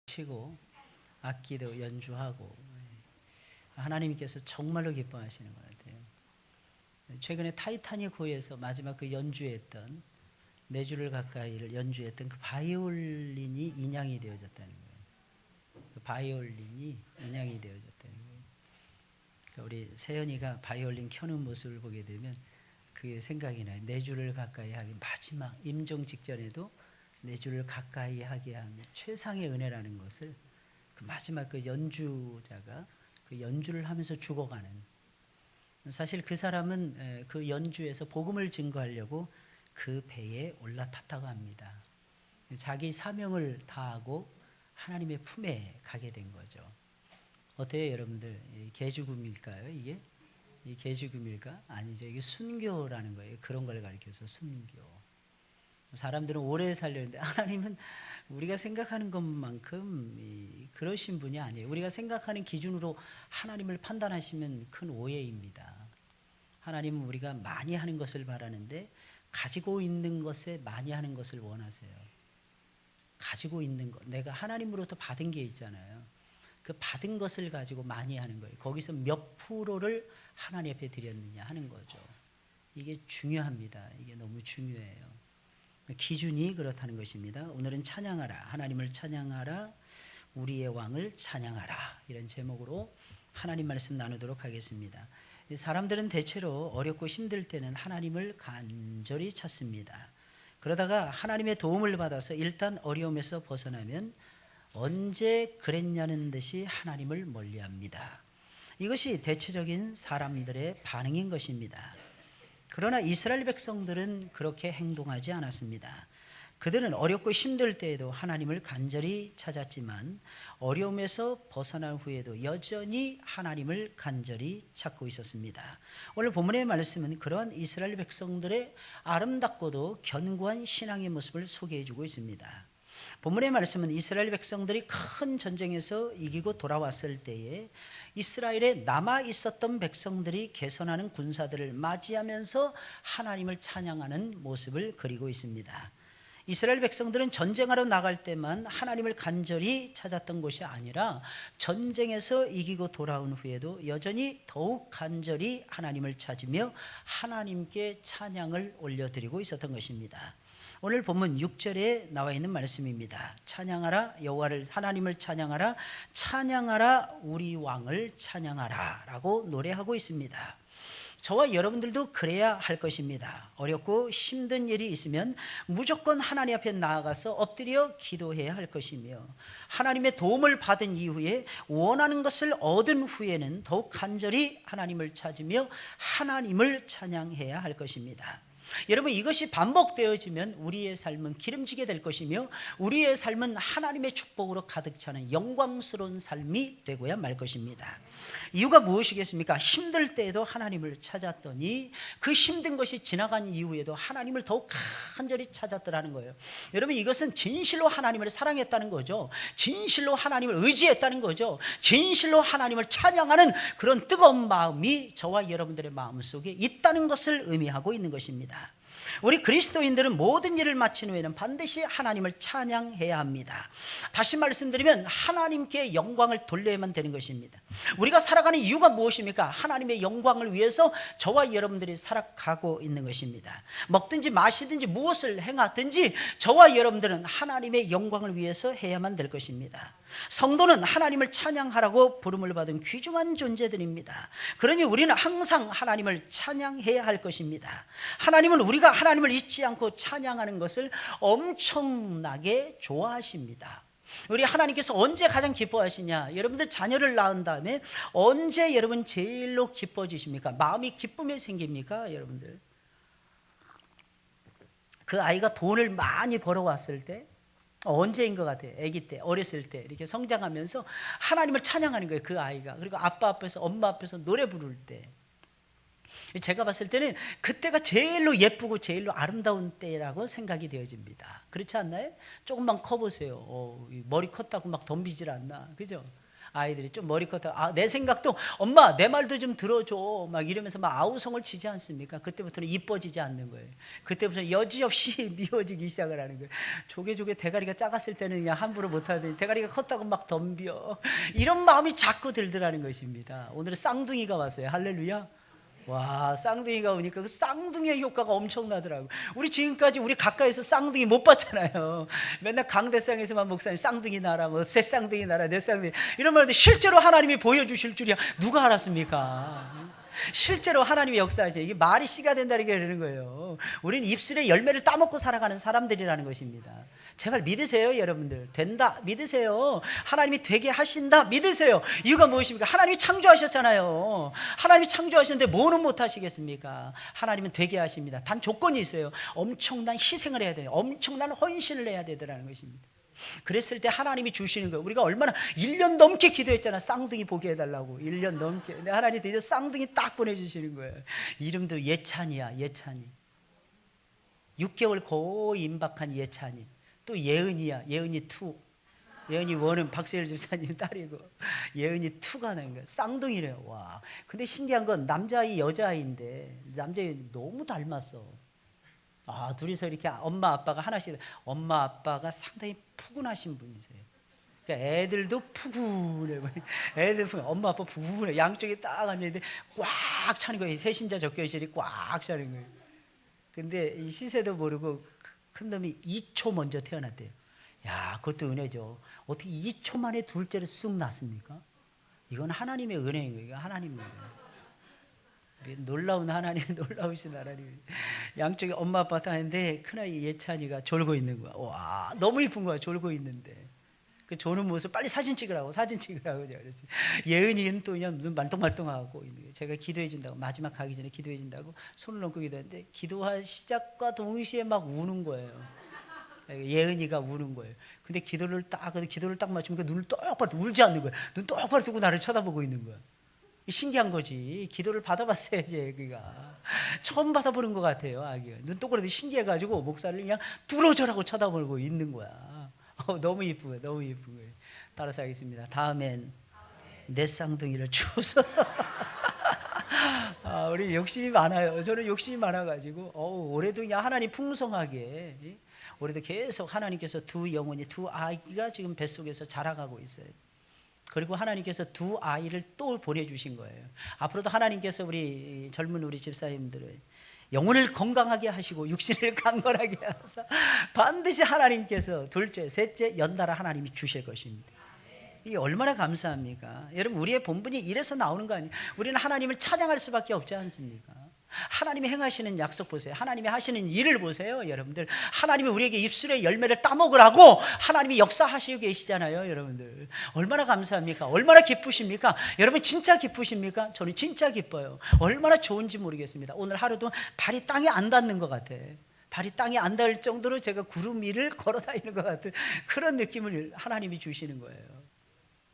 치고 악기도 연주하고 하나님께서 정말로 기뻐하시는 것 같아요. 최근에 타이타닉호에서 마지막 그 연주했던 네 줄을 가까이를 연주했던 그 바이올린이 인양이 되어졌다는 거예요. 그 바이올린이 인양이 되어졌다는 거예요. 그러니까 우리 세연이가 바이올린 켜는 모습을 보게 되면 그게 생각이 나요. 네 줄을 가까이 하기 마지막 임종 직전에도 네 줄을 가까이 하게 하면 최상의 은혜라는 것을 그 마지막 그 연주자가 그 연주를 하면서 죽어가는, 사실 그 사람은 그 연주에서 복음을 증거하려고 그 배에 올라탔다고 합니다. 자기 사명을 다하고 하나님의 품에 가게 된 거죠. 어때요, 여러분들? 개죽음일까요, 이게? 이 개죽음일까? 아니죠. 이게 순교라는 거예요. 그런 걸 가리켜서 순교. 사람들은 오래 살려는데 하나님은 우리가 생각하는 것만큼 그러신 분이 아니에요. 우리가 생각하는 기준으로 하나님을 판단하시면 큰 오해입니다. 하나님은 우리가 많이 하는 것을 바라는데 가지고 있는 것에 많이 하는 것을 원하세요. 가지고 있는 것, 내가 하나님으로부터 받은 게 있잖아요. 그 받은 것을 가지고 많이 하는 거예요. 거기서 몇 프로를 하나님 앞에 드렸느냐 하는 거죠. 이게 중요합니다. 이게 너무 중요해요. 기준이 그렇다는 것입니다. 오늘은 찬양하라, 하나님을 찬양하라, 우리의 왕을 찬양하라, 이런 제목으로 하나님 말씀 나누도록 하겠습니다. 사람들은 대체로 어렵고 힘들 때는 하나님을 간절히 찾습니다. 그러다가 하나님의 도움을 받아서 일단 어려움에서 벗어나면 언제 그랬냐는 듯이 하나님을 멀리합니다. 이것이 대체적인 사람들의 반응인 것입니다. 그러나 이스라엘 백성들은 그렇게 행동하지 않았습니다. 그들은 어렵고 힘들 때에도 하나님을 간절히 찾았지만 어려움에서 벗어난 후에도 여전히 하나님을 간절히 찾고 있었습니다. 오늘 본문의 말씀은 그러한 이스라엘 백성들의 아름답고도 견고한 신앙의 모습을 소개해주고 있습니다. 본문의 말씀은 이스라엘 백성들이 큰 전쟁에서 이기고 돌아왔을 때에 이스라엘에 남아 있었던 백성들이 개선하는 군사들을 맞이하면서 하나님을 찬양하는 모습을 그리고 있습니다. 이스라엘 백성들은 전쟁하러 나갈 때만 하나님을 간절히 찾았던 것이 아니라 전쟁에서 이기고 돌아온 후에도 여전히 더욱 간절히 하나님을 찾으며 하나님께 찬양을 올려드리고 있었던 것입니다. 오늘 본문 6절에 나와 있는 말씀입니다. 찬양하라, 여호와를, 하나님을 찬양하라, 찬양하라, 우리 왕을 찬양하라 라고 노래하고 있습니다. 저와 여러분들도 그래야 할 것입니다. 어렵고 힘든 일이 있으면 무조건 하나님 앞에 나아가서 엎드려 기도해야 할 것이며, 하나님의 도움을 받은 이후에 원하는 것을 얻은 후에는 더욱 간절히 하나님을 찾으며 하나님을 찬양해야 할 것입니다. 여러분, 이것이 반복되어지면 우리의 삶은 기름지게 될 것이며 우리의 삶은 하나님의 축복으로 가득 차는 영광스러운 삶이 되고야 말 것입니다. 이유가 무엇이겠습니까? 힘들 때에도 하나님을 찾았더니 그 힘든 것이 지나간 이후에도 하나님을 더욱 간절히 찾았더라는 거예요. 여러분, 이것은 진실로 하나님을 사랑했다는 거죠. 진실로 하나님을 의지했다는 거죠. 진실로 하나님을 찬양하는 그런 뜨거운 마음이 저와 여러분들의 마음속에 있다는 것을 의미하고 있는 것입니다. 우리 그리스도인들은 모든 일을 마친 후에는 반드시 하나님을 찬양해야 합니다. 다시 말씀드리면 하나님께 영광을 돌려야만 되는 것입니다. 우리가 살아가는 이유가 무엇입니까? 하나님의 영광을 위해서 저와 여러분들이 살아가고 있는 것입니다. 먹든지 마시든지 무엇을 행하든지 저와 여러분들은 하나님의 영광을 위해서 해야만 될 것입니다. 성도는 하나님을 찬양하라고 부름을 받은 귀중한 존재들입니다. 그러니 우리는 항상 하나님을 찬양해야 할 것입니다. 하나님은 우리가 하나님을 잊지 않고 찬양하는 것을 엄청나게 좋아하십니다. 우리 하나님께서 언제 가장 기뻐하시냐? 여러분들 자녀를 낳은 다음에 언제 여러분 제일로 기뻐지십니까? 마음이 기쁨이 생깁니까? 여러분들, 그 아이가 돈을 많이 벌어왔을 때, 언제인 것 같아요? 아기 때, 어렸을 때 이렇게 성장하면서 하나님을 찬양하는 거예요, 그 아이가. 그리고 아빠 앞에서, 엄마 앞에서 노래 부를 때, 제가 봤을 때는 그때가 제일로 예쁘고 제일로 아름다운 때라고 생각이 되어집니다. 그렇지 않나요? 조금만 커보세요. 머리 컸다고 막 덤비질 않나, 그죠? 아이들이 좀 머리껏 내 생각도 엄마 내 말도 좀 들어줘 막 이러면서 막 아우성을 치지 않습니까? 그때부터는 이뻐지지 않는 거예요. 그때부터 여지없이 미워지기 시작을 하는 거예요. 조개 대가리가 작았을 때는 그냥 함부로 못하더니 대가리가 컸다고 막 덤벼. 이런 마음이 자꾸 들더라는 것입니다. 오늘은 쌍둥이가 왔어요. 할렐루야. 와, 쌍둥이가 오니까 그 쌍둥이의 효과가 엄청나더라고요. 우리 지금까지 우리 가까이서 쌍둥이 못 봤잖아요. 맨날 강대상에서만 목사님 쌍둥이 나라, 뭐 새 쌍둥이 나라, 내 쌍둥이 이런 말인데 실제로 하나님이 보여주실 줄이야 누가 알았습니까? 실제로 하나님의 역사하죠. 이게 말이 씨가 된다는 게 그러는 거예요. 우리는 입술에 열매를 따먹고 살아가는 사람들이라는 것입니다. 제발 믿으세요, 여러분들. 된다, 믿으세요. 하나님이 되게 하신다, 믿으세요. 이유가 무엇입니까? 하나님이 창조하셨잖아요. 하나님이 창조하셨는데 뭐는 못 하시겠습니까? 하나님은 되게 하십니다. 단 조건이 있어요. 엄청난 희생을 해야 돼요. 엄청난 헌신을 해야 되더라는 것입니다. 그랬을 때 하나님이 주시는 거예요. 우리가 얼마나 1년 넘게 기도했잖아. 쌍둥이 보게 해달라고 1년 넘게. 근데 하나님이 드디어 쌍둥이 딱 보내주시는 거예요. 이름도 예찬이야. 예찬이. 6개월 거의 임박한 예찬이. 또 예은이야. 예은이 2. 예은이 1은 박세일 집사님 딸이고 예은이 2가 나는 거야. 쌍둥이래요. 와. 근데 신기한 건 남자아이 여자아이인데 남자아이 너무 닮았어. 둘이서 이렇게 엄마 아빠가 하나씩, 엄마 아빠가 상당히 푸근하신 분이세요. 그러니까 애들도 푸근해. 애들 푸근, 엄마 아빠 푸근해. 양쪽에 딱 앉아있는데 꽉 차는 거예요. 세신자 적교실이 꽉 차는 거예요. 근데 이 시세도 모르고 큰 놈이 2초 먼저 태어났대요. 야, 그것도 은혜죠. 어떻게 2초 만에 둘째를 쑥 낳습니까? 이건 하나님의 은혜인 거예요. 하나님의 은혜. 놀라운 하나님, 놀라우신 하나님. 양쪽에 엄마 아빠 타는데 큰아이 예찬이가 졸고 있는 거야. 와, 너무 이쁜 거야. 졸고 있는데 그 조는 모습 빨리 사진 찍으라고 제가 그랬어요. 예은이는 또 그냥 눈 말똥말똥하고 있는 거예요. 제가 기도해 준다고, 마지막 가기 전에 기도해 준다고 손을 얹고 기도했는데 기도할 시작과 동시에 막 우는 거예요. 예은이가 우는 거예요. 근데 기도를 딱 맞추니까 눈을 똑바로, 울지 않는 거예요. 눈 똑바로 뜨고 나를 쳐다보고 있는 거야. 신기한 거지. 기도를 받아봤어야지. 애기가 처음 받아보는 것 같아요. 아기가 눈 똑바로 신기해가지고 목사를 그냥 뚫어져라고 쳐다보고 있는 거야. 너무 이쁜 거예요. 너무 이쁜 거예요. 따라서 하겠습니다. 다음엔 내 쌍둥이를 주소서. 우리 욕심이 많아요. 저는 욕심이 많아가지고 올해도 그냥 하나님 풍성하게, 올해도 계속 하나님께서 두 영혼이, 두 아이가 지금 뱃속에서 자라가고 있어요. 그리고 하나님께서 두 아이를 또 보내주신 거예요. 앞으로도 하나님께서 우리 젊은 우리 집사님들을 영혼을 건강하게 하시고 육신을 강건하게 하셔서 반드시 하나님께서 둘째, 셋째 연달아 하나님이 주실 것입니다. 이게 얼마나 감사합니까? 여러분, 우리의 본분이 이래서 나오는 거 아니에요? 우리는 하나님을 찬양할 수밖에 없지 않습니까? 하나님이 행하시는 약속 보세요. 하나님이 하시는 일을 보세요. 여러분들, 하나님이 우리에게 입술의 열매를 따먹으라고 하나님이 역사하시고 계시잖아요. 여러분들, 얼마나 감사합니까? 얼마나 기쁘십니까? 여러분 진짜 기쁘십니까? 저는 진짜 기뻐요. 얼마나 좋은지 모르겠습니다. 오늘 하루도 발이 땅에 안 닿는 것 같아. 발이 땅에 안 닿을 정도로 제가 구름 위를 걸어다니는 것 같은 그런 느낌을 하나님이 주시는 거예요.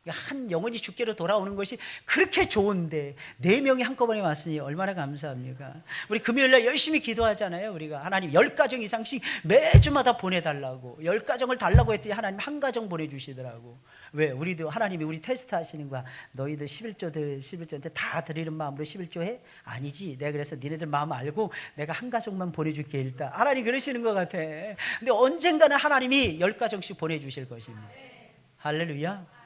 한 영혼이 주께로 돌아오는 것이 그렇게 좋은데 4명이 한꺼번에 왔으니 얼마나 감사합니까? 우리 금요일날 열심히 기도하잖아요. 우리가 하나님 10가정 이상씩 매주마다 보내달라고, 10가정을 달라고 했더니 하나님 1가정 보내주시더라고. 왜? 우리도 하나님이 우리 테스트 하시는 거야. 너희들 11조인데 다 드리는 마음으로 11조 해? 아니지. 내가 그래서 니네들 마음 알고 내가 1가정만 보내줄게 일단. 하나님 그러시는 것 같아. 근데 언젠가는 하나님이 10가정씩 보내주실 것입니다. 할렐루야.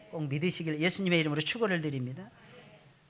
꼭 믿으시길 예수님의 이름으로 축원을 드립니다.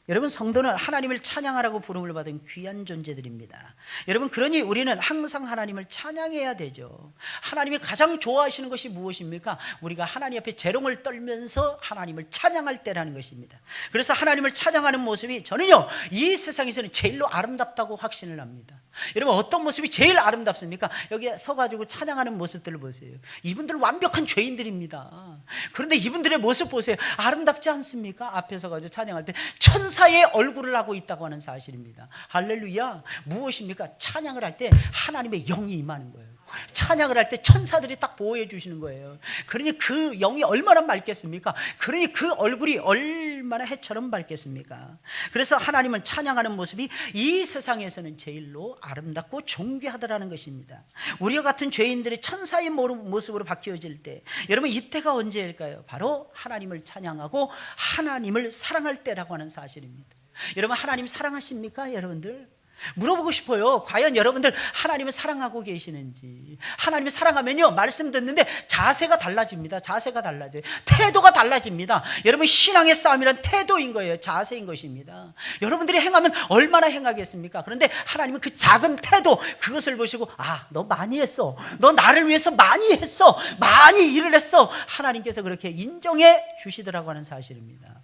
여러분, 성도는 하나님을 찬양하라고 부름을 받은 귀한 존재들입니다. 여러분, 그러니 우리는 항상 하나님을 찬양해야 되죠. 하나님이 가장 좋아하시는 것이 무엇입니까? 우리가 하나님 앞에 재롱을 떨면서 하나님을 찬양할 때라는 것입니다. 그래서 하나님을 찬양하는 모습이 저는요, 이 세상에서는 제일로 아름답다고 확신을 합니다. 여러분, 어떤 모습이 제일 아름답습니까? 여기 서가지고 찬양하는 모습들을 보세요. 이분들 완벽한 죄인들입니다. 그런데 이분들의 모습 보세요. 아름답지 않습니까? 앞에 서가지고 찬양할 때 천사의 얼굴을 하고 있다고 하는 사실입니다. 할렐루야. 무엇입니까? 찬양을 할 때 하나님의 영이 임하는 거예요. 찬양을 할 때 천사들이 딱 보호해 주시는 거예요. 그러니 그 영이 얼마나 맑겠습니까? 그러니 그 얼굴이 얼마나 해처럼 밝겠습니까? 그래서 하나님을 찬양하는 모습이 이 세상에서는 제일로 아름답고 존귀하더라는 것입니다. 우리와 같은 죄인들이 천사의 모습으로 바뀌어질 때, 여러분 이때가 언제일까요? 바로 하나님을 찬양하고 하나님을 사랑할 때라고 하는 사실입니다. 여러분 하나님 사랑하십니까? 여러분들 물어보고 싶어요. 과연 여러분들 하나님을 사랑하고 계시는지. 하나님을 사랑하면요, 말씀 듣는데 자세가 달라집니다. 자세가 달라져요. 태도가 달라집니다. 여러분 신앙의 싸움이란 태도인 거예요. 자세인 것입니다. 여러분들이 행하면 얼마나 행하겠습니까? 그런데 하나님은 그 작은 태도, 그것을 보시고 너 많이 했어. 너 나를 위해서 많이 했어. 많이 일을 했어. 하나님께서 그렇게 인정해 주시더라고 하는 사실입니다.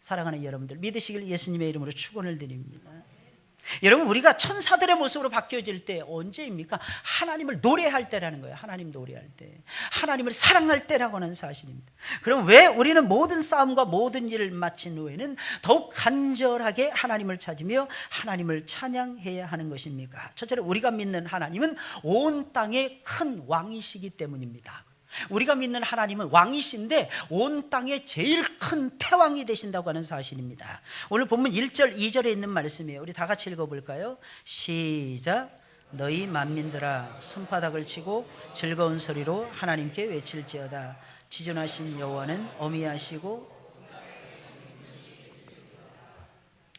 사랑하는 여러분들, 믿으시길 예수님의 이름으로 축원을 드립니다. 여러분 우리가 천사들의 모습으로 바뀌어질 때 언제입니까? 하나님을 노래할 때라는 거예요. 하나님 노래할 때, 하나님을 사랑할 때라고 하는 사실입니다. 그럼 왜 우리는 모든 싸움과 모든 일을 마친 후에는 더욱 간절하게 하나님을 찾으며 하나님을 찬양해야 하는 것입니까? 첫째로 우리가 믿는 하나님은 온 땅의 큰 왕이시기 때문입니다. 우리가 믿는 하나님은 왕이신데 온 땅의 제일 큰 태왕이 되신다고 하는 사실입니다. 오늘 본문 1절 2절에 있는 말씀이에요. 우리 다 같이 읽어볼까요? 시작. 너희 만민들아 손바닥을 치고 즐거운 소리로 하나님께 외칠지어다. 지존하신 여호와는 어미하시고.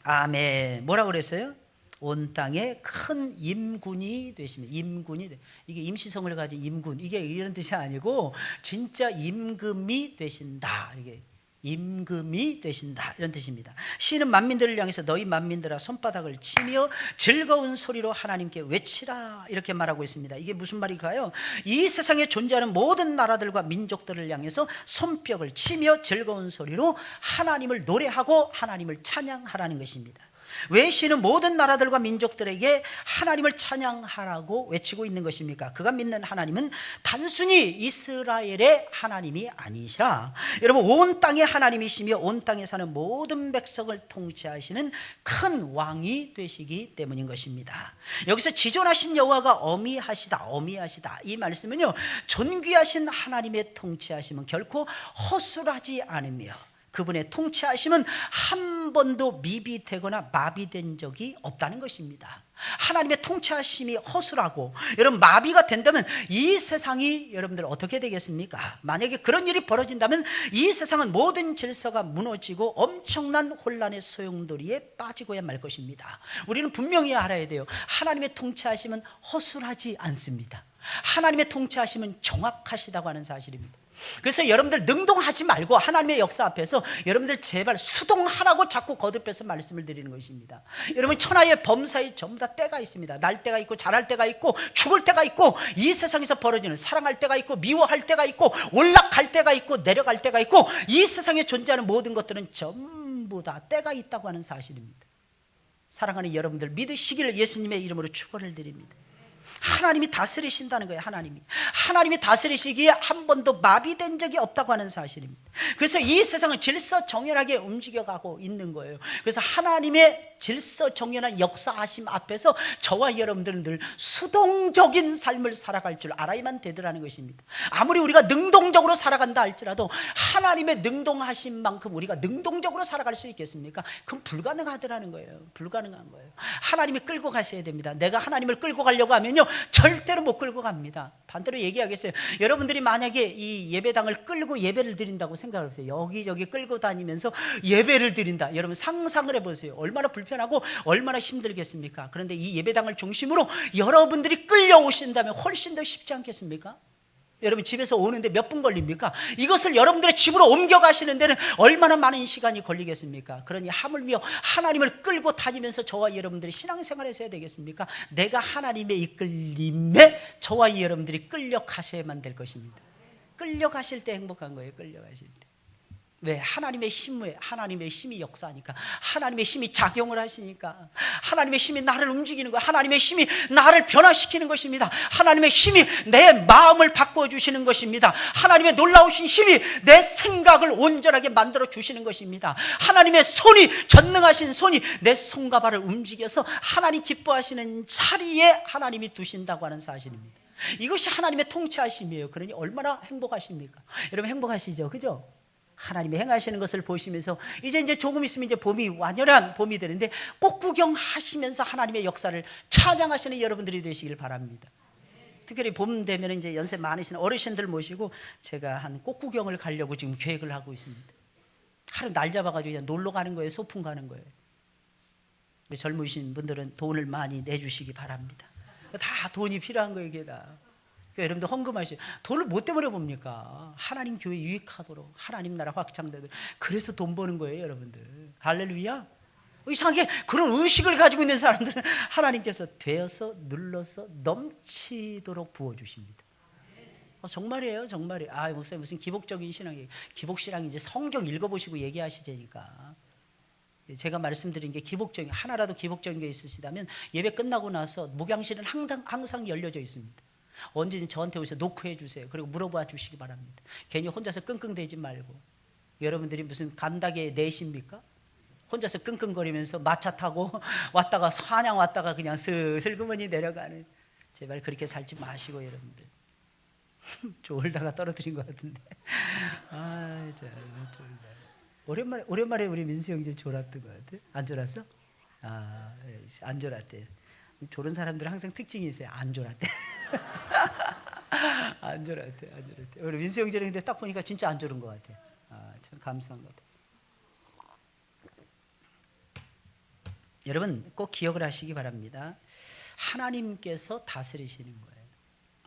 아멘. 뭐라고 그랬어요? 온 땅에 큰 임군이 되십니다. 임군이 이게 임시성을 가진 임군, 이게 이런 뜻이 아니고 진짜 임금이 되신다. 이게 임금이 되신다 이런 뜻입니다. 시는 만민들을 향해서 너희 만민들아 손바닥을 치며 즐거운 소리로 하나님께 외치라 이렇게 말하고 있습니다. 이게 무슨 말일까요? 이 세상에 존재하는 모든 나라들과 민족들을 향해서 손뼉을 치며 즐거운 소리로 하나님을 노래하고 하나님을 찬양하라는 것입니다. 왜 시는 모든 나라들과 민족들에게 하나님을 찬양하라고 외치고 있는 것입니까? 그가 믿는 하나님은 단순히 이스라엘의 하나님이 아니시라, 여러분 온 땅의 하나님이시며 온 땅에 사는 모든 백성을 통치하시는 큰 왕이 되시기 때문인 것입니다. 여기서 지존하신 여호와가 어미하시다 이 말씀은요, 존귀하신 하나님의 통치하심은 결코 허술하지 않으며 그분의 통치하심은 한 번도 미비되거나 마비된 적이 없다는 것입니다. 하나님의 통치하심이 허술하고 여러분 마비가 된다면 이 세상이 여러분들 어떻게 되겠습니까? 만약에 그런 일이 벌어진다면 이 세상은 모든 질서가 무너지고 엄청난 혼란의 소용돌이에 빠지고야 말 것입니다. 우리는 분명히 알아야 돼요. 하나님의 통치하심은 허술하지 않습니다. 하나님의 통치하심은 정확하시다고 하는 사실입니다. 그래서 여러분들 능동하지 말고 하나님의 역사 앞에서 여러분들 제발 수동하라고 자꾸 거듭해서 말씀을 드리는 것입니다. 여러분 천하의 범사에 전부 다 때가 있습니다. 날 때가 있고 잘할 때가 있고 죽을 때가 있고 이 세상에서 벌어지는 사랑할 때가 있고 미워할 때가 있고 올라갈 때가 있고 내려갈 때가 있고 이 세상에 존재하는 모든 것들은 전부 다 때가 있다고 하는 사실입니다. 사랑하는 여러분들 믿으시기를 예수님의 이름으로 축원을 드립니다. 하나님이 다스리신다는 거예요. 하나님이 다스리시기에 한 번도 마비된 적이 없다고 하는 사실입니다. 그래서 이 세상은 질서정연하게 움직여가고 있는 거예요. 그래서 하나님의 질서정연한 역사하심 앞에서 저와 여러분들은 늘 수동적인 삶을 살아갈 줄 알아야만 되더라는 것입니다. 아무리 우리가 능동적으로 살아간다 할지라도 하나님의 능동하신 만큼 우리가 능동적으로 살아갈 수 있겠습니까? 그건 불가능하더라는 거예요. 불가능한 거예요. 하나님이 끌고 가셔야 됩니다. 내가 하나님을 끌고 가려고 하면요 절대로 못 끌고 갑니다. 반대로 얘기하겠어요. 여러분들이 만약에 이 예배당을 끌고 예배를 드린다고 생각을 하세요. 여기저기 끌고 다니면서 예배를 드린다. 여러분 상상을 해보세요. 얼마나 불편하고 얼마나 힘들겠습니까? 그런데 이 예배당을 중심으로 여러분들이 끌려오신다면 훨씬 더 쉽지 않겠습니까? 여러분 집에서 오는데 몇 분 걸립니까? 이것을 여러분들의 집으로 옮겨가시는 데는 얼마나 많은 시간이 걸리겠습니까? 그러니 하물며 하나님을 끌고 다니면서 저와 여러분들이 신앙생활을 해야 되겠습니까? 내가 하나님의 이끌림에 저와 여러분들이 끌려가셔야만 될 것입니다. 끌려가실 때 행복한 거예요. 끌려가실 때. 왜? 하나님의 힘이 역사하니까, 하나님의 힘이 작용을 하시니까, 하나님의 힘이 나를 움직이는 거예요. 하나님의 힘이 나를 변화시키는 것입니다. 하나님의 힘이 내 마음을 바꿔주시는 것입니다. 하나님의 놀라우신 힘이 내 생각을 온전하게 만들어 주시는 것입니다. 하나님의 손이, 전능하신 손이 내 손과 발을 움직여서 하나님 기뻐하시는 자리에 하나님이 두신다고 하는 사실입니다. 이것이 하나님의 통치하심이에요. 그러니 얼마나 행복하십니까? 여러분 행복하시죠? 그죠? 하나님이 행하시는 것을 보시면서 이제 조금 있으면 이제 봄이 완연한 봄이 되는데 꽃 구경하시면서 하나님의 역사를 찬양하시는 여러분들이 되시길 바랍니다. 특별히 봄 되면 이제 연세 많으신 어르신들 모시고 제가 한 꽃 구경을 가려고 지금 계획을 하고 있습니다. 하루 날 잡아가지고 그냥 놀러 가는 거예요. 소풍 가는 거예요. 젊으신 분들은 돈을 많이 내주시기 바랍니다. 다 돈이 필요한 거예요, 이게 다. 그러니까 여러분들 헌금하시죠. 돈을 뭐 때문에 봅니까? 하나님 교회 유익하도록, 하나님 나라 확장되도록. 그래서 돈 버는 거예요, 여러분들. 할렐루야. 이상하게 그런 의식을 가지고 있는 사람들은 하나님께서 되어서 눌러서 넘치도록 부어주십니다. 정말이에요, 정말이에요. 목사님 무슨 기복적인 신앙이에요. 기복신앙이 이제 성경 읽어보시고 얘기하시자니까. 제가 말씀드린 게 기복적인, 하나라도 기복적인 게 있으시다면 예배 끝나고 나서 목양실은 항상 열려져 있습니다. 언제든 저한테 오셔서 노크해 주세요. 그리고 물어봐 주시기 바랍니다. 괜히 혼자서 끙끙대지 말고. 여러분들이 무슨 간다게 내십니까? 혼자서 끙끙거리면서 마차 타고 왔다가 한양 왔다가 그냥 슬그머니 내려가는, 제발 그렇게 살지 마시고 여러분들. 졸다가 떨어뜨린 것 같은데. 졸다. 오랜만에 우리 민수 형제 졸았던 것 같아. 안 졸았어? 안 졸았대. 졸은 사람들은 항상 특징이 있어요. 안 졸았대. 안 졸았대. 우리 민수 형제는 근데 딱 보니까 진짜 안 졸은 것 같아. 참 감사한 것 같아. 여러분 꼭 기억을 하시기 바랍니다. 하나님께서 다스리시는 거예요.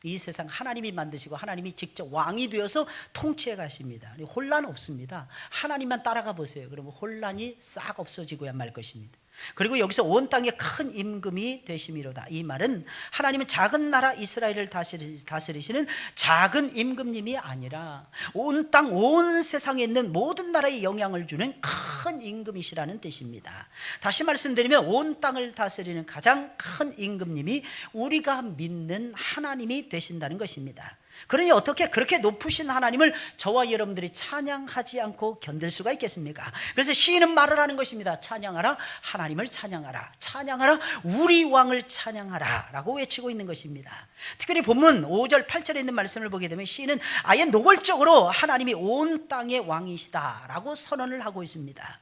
이 세상 하나님이 만드시고 하나님이 직접 왕이 되어서 통치해 가십니다. 혼란 없습니다. 하나님만 따라가 보세요. 그러면 혼란이 싹 없어지고야 말 것입니다. 그리고 여기서 온 땅에 큰 임금이 되심이로다. 이 말은 하나님은 작은 나라 이스라엘을 다스리시는 작은 임금님이 아니라 온 땅, 온 세상에 있는 모든 나라에 영향을 주는 큰 임금이시라는 뜻입니다. 다시 말씀드리면 온 땅을 다스리는 가장 큰 임금님이 우리가 믿는 하나님이 되신다는 것입니다. 그러니 어떻게 그렇게 높으신 하나님을 저와 여러분들이 찬양하지 않고 견딜 수가 있겠습니까? 그래서 시인은 말을 하는 것입니다. 찬양하라, 하나님을 찬양하라, 찬양하라, 우리 왕을 찬양하라 라고 외치고 있는 것입니다. 특별히 본문 5절 8절에 있는 말씀을 보게 되면 시인은 아예 노골적으로 하나님이 온 땅의 왕이시다 라고 선언을 하고 있습니다.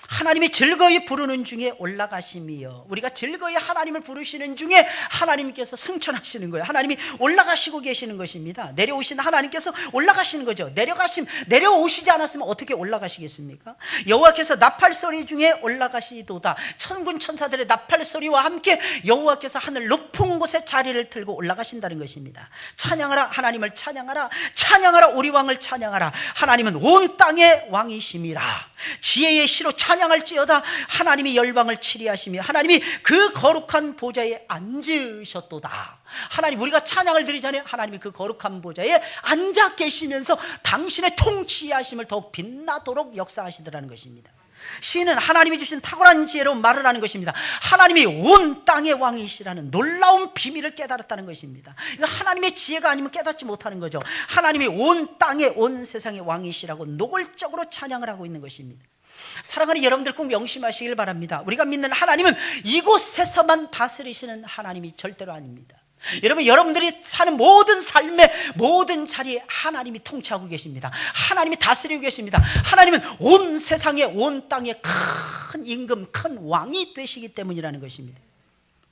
하나님이 즐거이 부르는 중에 올라가심이요. 우리가 즐거이 하나님을 부르시는 중에 하나님께서 승천하시는 거예요. 하나님이 올라가시고 계시는 것입니다. 내려오신 하나님께서 올라가시는 거죠. 내려오시지 않았으면 어떻게 올라가시겠습니까? 여호와께서 나팔소리 중에 올라가시도다. 천군 천사들의 나팔소리와 함께 여호와께서 하늘 높은 곳에 자리를 틀고 올라가신다는 것입니다. 찬양하라, 하나님을 찬양하라, 찬양하라, 우리 왕을 찬양하라. 하나님은 온 땅의 왕이심이라. 지혜의 시로 찬양할지어다. 하나님이 열방을 치리하시며 하나님이 그 거룩한 보좌에 앉으셨도다. 하나님, 우리가 찬양을 드리잖아요. 하나님이 그 거룩한 보좌에 앉아 계시면서 당신의 통치하심을 더욱 빛나도록 역사하시더라는 것입니다. 시인은 하나님이 주신 탁월한 지혜로 말을 하는 것입니다. 하나님이 온 땅의 왕이시라는 놀라운 비밀을 깨달았다는 것입니다. 이거 하나님의 지혜가 아니면 깨닫지 못하는 거죠. 하나님이 온 땅의, 온 세상의 왕이시라고 노골적으로 찬양을 하고 있는 것입니다. 사랑하는 여러분들 꼭 명심하시길 바랍니다. 우리가 믿는 하나님은 이곳에서만 다스리시는 하나님이 절대로 아닙니다. 여러분들이 사는 모든 삶의 모든 자리에 하나님이 통치하고 계십니다. 하나님이 다스리고 계십니다. 하나님은 온 세상에, 온 땅에 큰 임금, 큰 왕이 되시기 때문이라는 것입니다.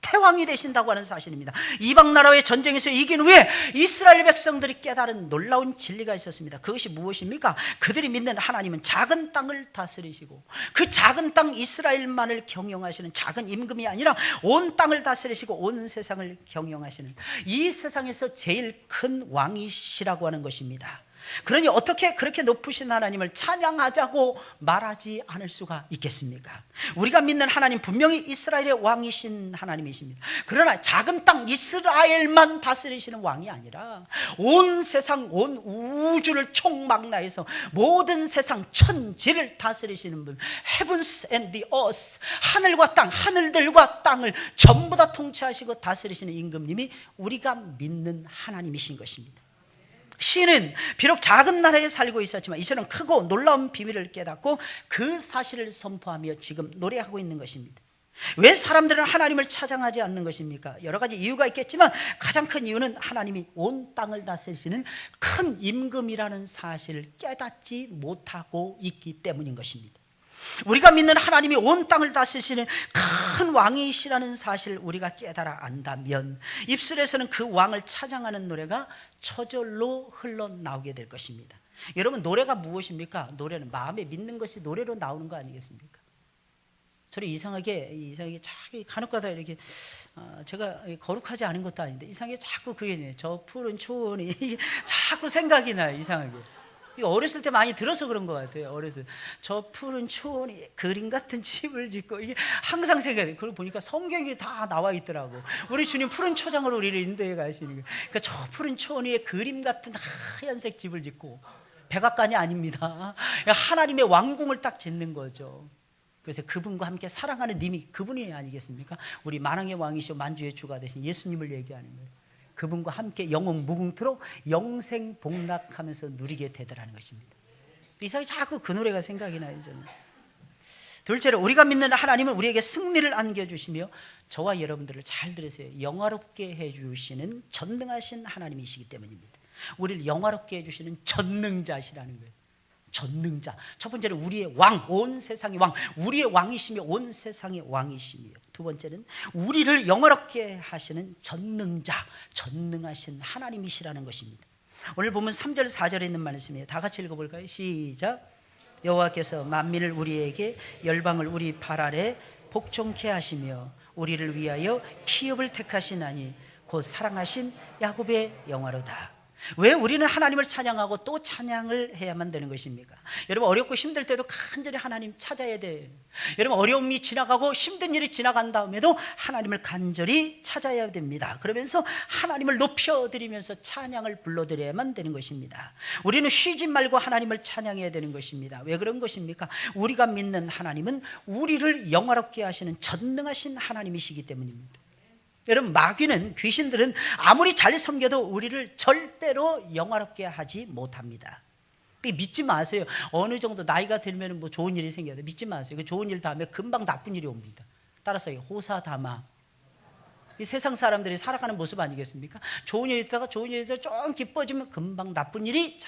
태왕이 되신다고 하는 사실입니다. 이방 나라의 전쟁에서 이긴 후에 이스라엘 백성들이 깨달은 놀라운 진리가 있었습니다. 그것이 무엇입니까? 그들이 믿는 하나님은 작은 땅을 다스리시고 그 작은 땅 이스라엘만을 경영하시는 작은 임금이 아니라 온 땅을 다스리시고 온 세상을 경영하시는 이 세상에서 제일 큰 왕이시라고 하는 것입니다. 그러니 어떻게 그렇게 높으신 하나님을 찬양하자고 말하지 않을 수가 있겠습니까? 우리가 믿는 하나님 분명히 이스라엘의 왕이신 하나님이십니다. 그러나 작은 땅 이스라엘만 다스리시는 왕이 아니라 온 세상, 온 우주를 총망라해서 모든 세상 천지를 다스리시는 분, Heavens and the earth, 하늘과 땅, 하늘들과 땅을 전부 다 통치하시고 다스리시는 임금님이 우리가 믿는 하나님이신 것입니다. 시인은 비록 작은 나라에 살고 있었지만 이제는 크고 놀라운 비밀을 깨닫고 그 사실을 선포하며 지금 노래하고 있는 것입니다. 왜 사람들은 하나님을 찬양하지 않는 것입니까? 여러 가지 이유가 있겠지만 가장 큰 이유는 하나님이 온 땅을 다스리시는 큰 임금이라는 사실을 깨닫지 못하고 있기 때문인 것입니다. 우리가 믿는 하나님이 온 땅을 다스리시는 큰 왕이시라는 사실을 우리가 깨달아 안다면 입술에서는 그 왕을 찬양하는 노래가 저절로 흘러나오게 될 것입니다. 여러분, 노래가 무엇입니까? 노래는 마음에 믿는 것이 노래로 나오는 거 아니겠습니까? 저를 이상하게 자기 간혹가다 이렇게 제가 거룩하지 않은 것도 아닌데 이상하게 자꾸 그게 저 푸른 초원이 자꾸 생각이 나요. 이상하게. 어렸을 때 많이 들어서 그런 것 같아요. 어렸을 때 저 푸른 초원이 그림 같은 집을 짓고 이게 항상 생각해요. 그걸 보니까 성경이 다 나와 있더라고. 우리 주님 푸른 초장으로 우리를 인도해 가시는 거예요. 그러니까 저 푸른 초원 위에 그림 같은 하얀색 집을 짓고 백악관이 아닙니다. 하나님의 왕궁을 딱 짓는 거죠. 그래서 그분과 함께 사랑하는 님이 그분이 아니겠습니까? 우리 만왕의 왕이시오 만주의 주가 되신 예수님을 얘기하는 거예요. 그분과 함께 영원 무궁토록 영생 복락하면서 누리게 되더라는 것입니다. 이상하게 자꾸 그 노래가 생각이 나요. 저는. 둘째로 우리가 믿는 하나님은 우리에게 승리를 안겨주시며 저와 여러분들을 잘 들으세요. 영화롭게 해주시는 전능하신 하나님이시기 때문입니다. 우리를 영화롭게 해주시는 전능자시라는 거예요. 전능자. 첫 번째는 우리의 왕, 온 세상의 왕, 우리의 왕이시며 온 세상의 왕이시며, 두 번째는 우리를 영화롭게 하시는 전능자, 전능하신 하나님이시라는 것입니다. 오늘 보면 3절 4절에 있는 말씀이에요. 다 같이 읽어볼까요? 시작. 여호와께서 만민을 우리에게 열방을 우리 발 아래 복종케 하시며 우리를 위하여 기업을 택하시나니 곧 사랑하신 야곱의 영화로다. 왜 우리는 하나님을 찬양하고 또 찬양을 해야만 되는 것입니까? 여러분, 어렵고 힘들 때도 간절히 하나님 찾아야 돼요. 여러분, 어려움이 지나가고 힘든 일이 지나간 다음에도 하나님을 간절히 찾아야 됩니다. 그러면서 하나님을 높여드리면서 찬양을 불러드려야만 되는 것입니다. 우리는 쉬지 말고 하나님을 찬양해야 되는 것입니다. 왜 그런 것입니까? 우리가 믿는 하나님은 우리를 영화롭게 하시는 전능하신 하나님이시기 때문입니다. 여러분, 마귀는, 귀신들은 아무리 잘 섬겨도 우리를 절대로 영화롭게 하지 못합니다. 믿지 마세요. 어느 정도 나이가 들면 뭐 좋은 일이 생겨도 믿지 마세요. 그 좋은 일 다음에 금방 나쁜 일이 옵니다. 따라서 호사다마. 이 세상 사람들이 살아가는 모습 아니겠습니까? 좋은 일이 있다가 좋은 일이 있다가 좀 기뻐지면 금방 나쁜 일이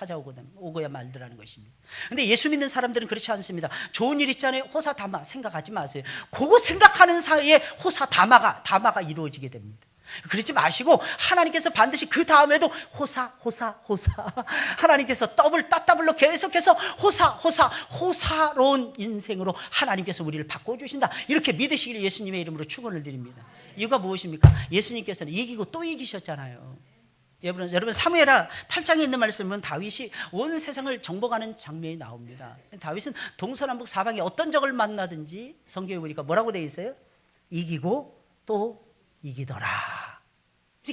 오고야 말더라는 것입니다. 근데 예수 믿는 사람들은 그렇지 않습니다. 좋은 일 있잖아요. 호사다마 생각하지 마세요. 그거 생각하는 사이에 호사다마가 이루어지게 됩니다. 그러지 마시고 하나님께서 반드시 그 다음에도 호사 하나님께서 따따블로 계속해서 호사로운 인생으로 하나님께서 우리를 바꿔주신다. 이렇게 믿으시기를 예수님의 이름으로 축원을 드립니다. 이유가 무엇입니까? 예수님께서는 이기고 또 이기셨잖아요. 여러분 사무엘하 8장에 있는 말씀은 다윗이 온 세상을 정복하는 장면이 나옵니다. 다윗은 동서남북 사방에 어떤 적을 만나든지 성경에 보니까 뭐라고 되어 있어요? 이기고 또 이기더라.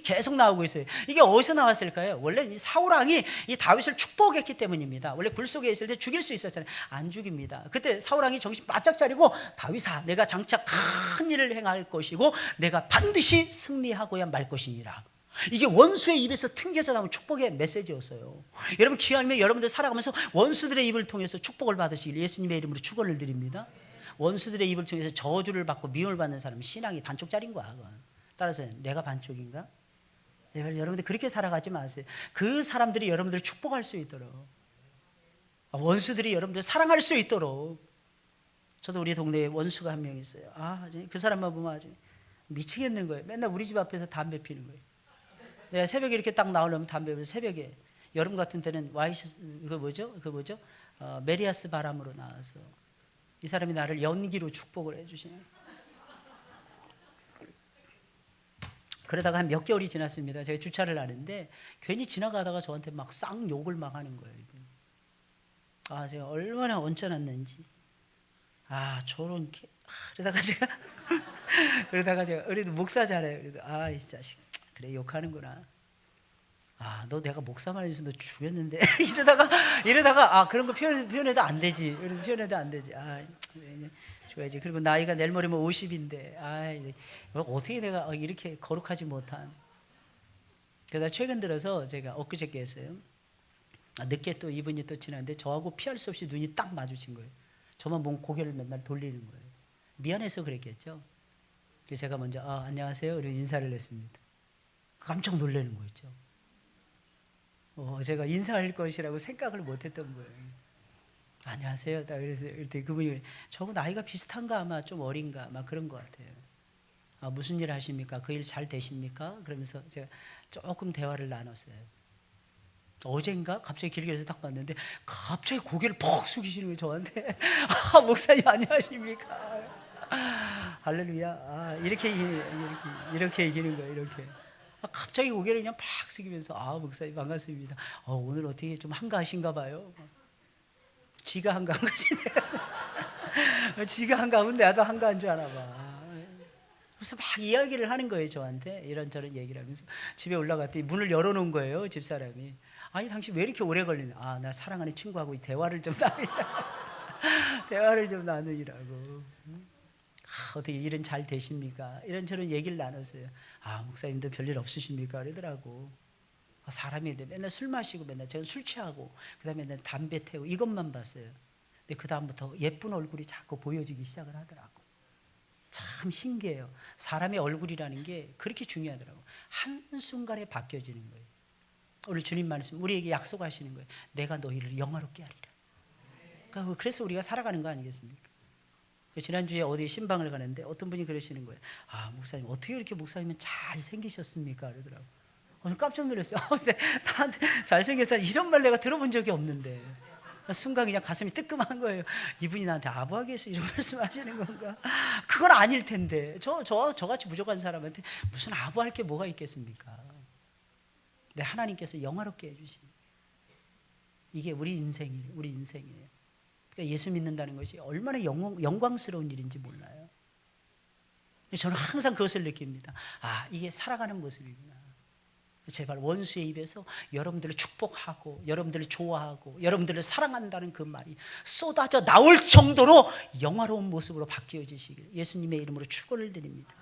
계속 나오고 있어요. 이게 어디서 나왔을까요? 원래 이 사울왕이 이 다윗을 축복했기 때문입니다. 원래 굴 속에 있을 때 죽일 수 있었잖아요. 안 죽입니다. 그때 사울왕이 정신 바짝 차리고 다윗아, 내가 장차 큰 일을 행할 것이고 내가 반드시 승리하고야 말 것이니라. 이게 원수의 입에서 튕겨져 나온 축복의 메시지였어요. 여러분, 기왕이면 여러분들 살아가면서 원수들의 입을 통해서 축복을 받으시길 예수님의 이름으로 축원을 드립니다. 원수들의 입을 통해서 저주를 받고 미움을 받는 사람은 신앙이 반쪽짜리인 거야. 따라서 내가 반쪽인가? 여러분들 그렇게 살아가지 마세요. 그 사람들이 여러분들을 축복할 수 있도록, 원수들이 여러분들 사랑할 수 있도록. 저도 우리 동네에 원수가 한 명 있어요. 그 사람만 보면 아주 미치겠는 거예요. 맨날 우리 집 앞에서 담배 피는 거예요. 내가 새벽에 이렇게 딱 나오려면 담배 피면서 새벽에, 여름 같은 때는 메리아스 바람으로 나와서 이 사람이 나를 연기로 축복을 해주시네요. 그러다가 한 몇 개월이 지났습니다. 제가 주차를 하는데 괜히 지나가다가 저한테 막 쌍욕을 막 하는 거예요. 제가 얼마나 언짢았는지. 그러다가 제가 그래도 목사잖아요. 그래도 이 자식 그래 욕하는구나. 너 내가 목사만 해줘서 너 죽였는데 이러다가 그런 거 표현해도 안 되지. 표현해도 안 되지. 줘야지. 그리고 나이가 내일 모레면 50인데 어떻게 내가 이렇게 거룩하지 못한. 그러다 최근 들어서 제가 엊그저께 했어요. 늦게 또 이분이 또 지났는데 저하고 피할 수 없이 눈이 딱 마주친 거예요. 저만 보면 고개를 맨날 돌리는 거예요. 미안해서 그랬겠죠. 제가 먼저 안녕하세요. 이렇게 인사를 했습니다. 깜짝 놀라는 거 있죠. 제가 인사할 것이라고 생각을 못했던 거예요. 안녕하세요. 그래서 그분이 저하고 나이가 비슷한가 아마 좀 어린가 아마 그런 것 같아요. 무슨 일 하십니까? 그 일 잘 되십니까? 그러면서 제가 조금 대화를 나눴어요. 어젠가 갑자기 길거리에서 딱 봤는데 갑자기 고개를 퍽 숙이시는 거예요. 저한테. 목사님 안녕하십니까? 할렐루야. 이렇게 얘기하는 거예요. 이렇게. 갑자기 고개를 그냥 팍 숙이면서 목사님 반갑습니다. 오늘 어떻게 좀 한가하신가 봐요. 지가 한가한 것이네. 지가 한가하면 나도 한가한 줄 아나 봐. 그래서 막 이야기를 하는 거예요. 저한테 이런저런 얘기를 하면서 집에 올라갔더니 문을 열어놓은 거예요. 집사람이. 아니 당신 왜 이렇게 오래 걸리나. 나 사랑하는 친구하고 대화를 좀 나누기라고. 어떻게 일은 잘 되십니까? 이런저런 얘기를 나눴어요. 목사님도 별일 없으십니까? 그러더라고. 사람이 맨날 술 마시고 맨날 제가 술 취하고 그다음에 맨날 담배 태우고 이것만 봤어요. 근데 그 다음부터 예쁜 얼굴이 자꾸 보여지기 시작을 하더라고. 참 신기해요. 사람의 얼굴이라는 게 그렇게 중요하더라고. 한순간에 바뀌어지는 거예요. 오늘 주님 말씀 우리에게 약속하시는 거예요. 내가 너희를 영화롭게 하리라. 그래서 우리가 살아가는 거 아니겠습니까? 지난주에 어디 신방을 가는데 어떤 분이 그러시는 거예요. 목사님 어떻게 이렇게 목사님은 잘 생기셨습니까? 그러더라고. 깜짝 놀랐어요. 근데 나한테 잘생겼다는 이런 말 내가 들어본 적이 없는데 순간 그냥 가슴이 뜨끔한 거예요. 이분이 나한테 아부하게서 이런 말씀하시는 건가? 그건 아닐 텐데 저같이 부족한 사람한테 무슨 아부할 게 뭐가 있겠습니까? 근데 하나님께서 영화롭게 해주신 이게 우리 인생이에요. 그러니까 예수 믿는다는 것이 얼마나 영광스러운 일인지 몰라요. 저는 항상 그것을 느낍니다. 이게 살아가는 모습이구나. 제발 원수의 입에서 여러분들을 축복하고 여러분들을 좋아하고 여러분들을 사랑한다는 그 말이 쏟아져 나올 정도로 영화로운 모습으로 바뀌어지시길 예수님의 이름으로 축원을 드립니다.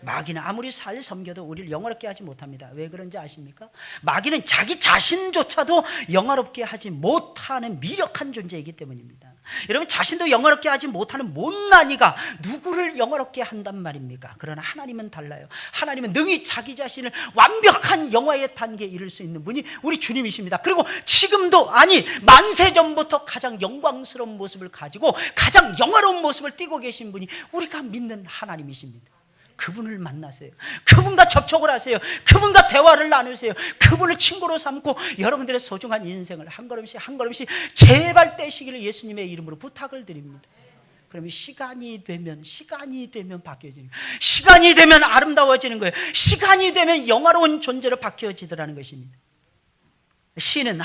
마귀는 아무리 잘 섬겨도 우리를 영화롭게 하지 못합니다. 왜 그런지 아십니까? 마귀는 자기 자신조차도 영화롭게 하지 못하는 미력한 존재이기 때문입니다. 여러분 자신도 영화롭게 하지 못하는 못난이가 누구를 영화롭게 한단 말입니까? 그러나 하나님은 달라요. 하나님은 능히 자기 자신을 완벽한 영화의 단계에 이를 수 있는 분이 우리 주님이십니다. 그리고 지금도 만세 전부터 가장 영광스러운 모습을 가지고 가장 영화로운 모습을 띠고 계신 분이 우리가 믿는 하나님이십니다. 그분을 만나세요. 그분과 접촉을 하세요. 그분과 대화를 나누세요. 그분을 친구로 삼고 여러분들의 소중한 인생을 한 걸음씩 제발 떼시기를 예수님의 이름으로 부탁을 드립니다. 그러면 시간이 되면 바뀌어지는 거예요. 시간이 되면 아름다워지는 거예요. 시간이 되면 영화로운 존재로 바뀌어지더라는 것입니다. 시는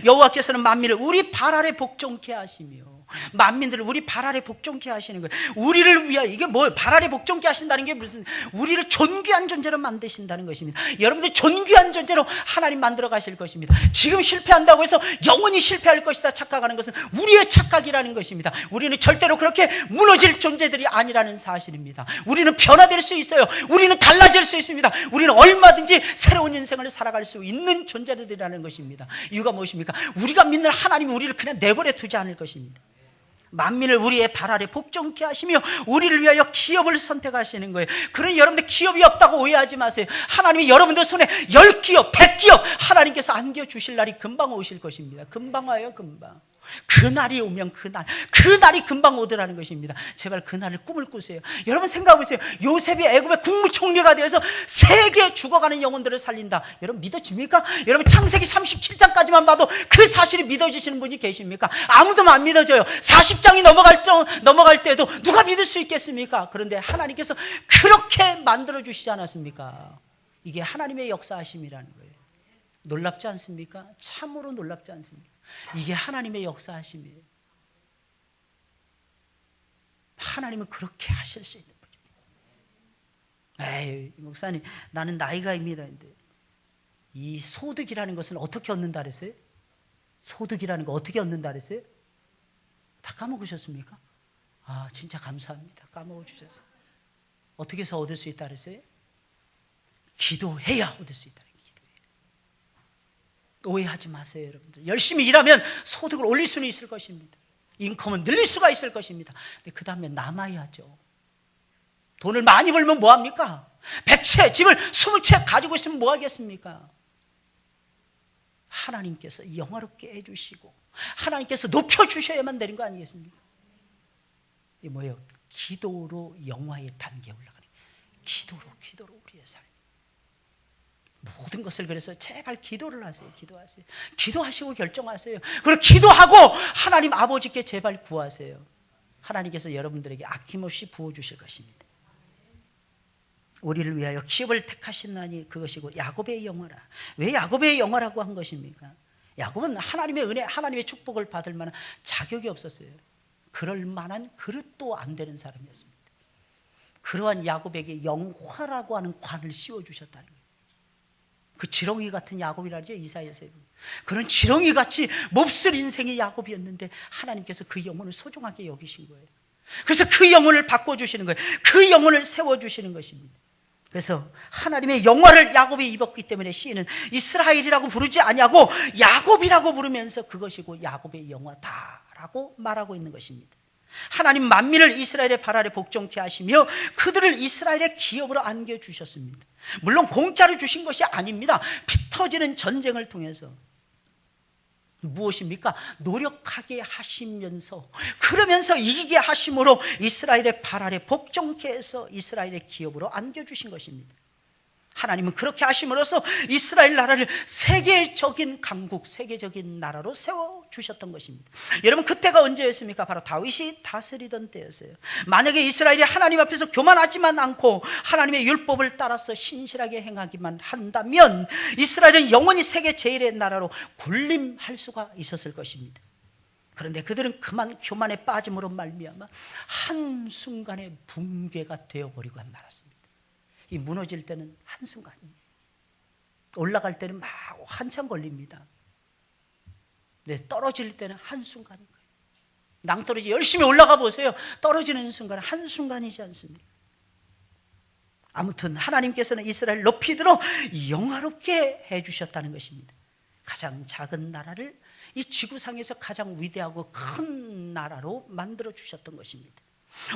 여호와께서는 만민을 우리 발 아래 복종케 하시며 만민들을 우리 발 아래 복종케 하시는 거예요. 우리를 위하여 이게 발 아래 복종케 하신다는 게 무슨 우리를 존귀한 존재로 만드신다는 것입니다. 여러분들 존귀한 존재로 하나님 만들어 가실 것입니다. 지금 실패한다고 해서 영원히 실패할 것이다 착각하는 것은 우리의 착각이라는 것입니다. 우리는 절대로 그렇게 무너질 존재들이 아니라는 사실입니다. 우리는 변화될 수 있어요. 우리는 달라질 수 있습니다. 우리는 얼마든지 새로운 인생을 살아갈 수 있는 존재들이라는 것입니다. 이유가 무엇입니까? 우리가 믿는 하나님이 우리를 그냥 내버려 두지 않을 것입니다. 만민을 우리의 발 아래 복종케 하시며 우리를 위하여 기업을 선택하시는 거예요. 그러니 여러분들 기업이 없다고 오해하지 마세요. 하나님이 여러분들 손에 10기업, 100기업 하나님께서 안겨주실 날이 금방 오실 것입니다. 금방 와요. 금방. 그날이 오면 그날이 금방 오더라는 것입니다. 제발 그날을 꿈을 꾸세요. 여러분 생각해보세요. 요셉이 애굽의 국무총리가 되어서 세계 죽어가는 영혼들을 살린다. 여러분 믿어집니까? 여러분 창세기 37장까지만 봐도 그 사실이 믿어지시는 분이 계십니까? 아무도 안 믿어져요. 40장이 넘어갈 때도 누가 믿을 수 있겠습니까? 그런데 하나님께서 그렇게 만들어주시지 않았습니까? 이게 하나님의 역사하심이라는 거예요. 놀랍지 않습니까? 참으로 놀랍지 않습니까? 이게 하나님의 역사하심이에요. 하나님은 그렇게 하실 수 있는 분입니다. 에이, 목사님, 나는 나이가 입니다. 이 소득이라는 것은 어떻게 얻는다 그랬어요? 소득이라는 거 어떻게 얻는다 그랬어요? 다 까먹으셨습니까? 진짜 감사합니다. 까먹어주셔서. 어떻게 해서 얻을 수 있다 그랬어요? 기도해야 얻을 수 있다. 오해하지 마세요, 여러분들. 열심히 일하면 소득을 올릴 수는 있을 것입니다. 인컴은 늘릴 수가 있을 것입니다. 근데 그 다음에 남아야죠. 돈을 많이 벌면 뭐합니까? 100채, 집을 20채 가지고 있으면 뭐 하겠습니까? 하나님께서 영화롭게 해주시고 하나님께서 높여주셔야만 되는 거 아니겠습니까? 이게 뭐예요? 기도로 영화의 단계에 올라가는, 기도로 우리의 삶. 모든 것을 그래서 제발 기도를 하세요. 기도하세요. 기도하시고 결정하세요. 그리고 기도하고 하나님 아버지께 제발 구하세요. 하나님께서 여러분들에게 아낌없이 부어주실 것입니다. 우리를 위하여 기업을 택하신다니 그것이고 야곱의 영화라. 왜 야곱의 영화라고 한 것입니까? 야곱은 하나님의 은혜, 하나님의 축복을 받을 만한 자격이 없었어요. 그럴 만한 그릇도 안 되는 사람이었습니다. 그러한 야곱에게 영화라고 하는 관을 씌워주셨다는 거예요. 그 지렁이 같은 야곱이라죠, 이사야서에. 그런 지렁이같이 몹쓸 인생의 야곱이었는데 하나님께서 그 영혼을 소중하게 여기신 거예요. 그래서 그 영혼을 바꿔주시는 거예요. 그 영혼을 세워주시는 것입니다. 그래서 하나님의 영화를 야곱이 입었기 때문에 시인은 이스라엘이라고 부르지 아니하고 야곱이라고 부르면서 그것이고 야곱의 영화다라고 말하고 있는 것입니다. 하나님 만민을 이스라엘의 발 아래 복종케 하시며 그들을 이스라엘의 기업으로 안겨주셨습니다. 물론 공짜로 주신 것이 아닙니다. 피 터지는 전쟁을 통해서 무엇입니까? 노력하게 하시면서 그러면서 이기게 하심으로 이스라엘의 발 아래 복종케 해서 이스라엘의 기업으로 안겨주신 것입니다. 하나님은 그렇게 하심으로써 이스라엘 나라를 세계적인 강국, 세계적인 나라로 세워주셨던 것입니다. 여러분, 그때가 언제였습니까? 바로 다윗이 다스리던 때였어요. 만약에 이스라엘이 하나님 앞에서 교만하지만 않고 하나님의 율법을 따라서 신실하게 행하기만 한다면 이스라엘은 영원히 세계 제일의 나라로 군림할 수가 있었을 것입니다. 그런데 그들은 그만 교만에 빠짐으로 말미암아 한순간에 붕괴가 되어버리고 말았습니다. 이 무너질 때는 한순간이에요. 올라갈 때는 막 한참 걸립니다. 네, 떨어질 때는 한순간인 거예요. 낭떠러지 열심히 올라가 보세요. 떨어지는 순간 한순간이지 않습니까? 아무튼 하나님께서는 이스라엘을 높이 들어 영화롭게 해주셨다는 것입니다. 가장 작은 나라를 이 지구상에서 가장 위대하고 큰 나라로 만들어 주셨던 것입니다.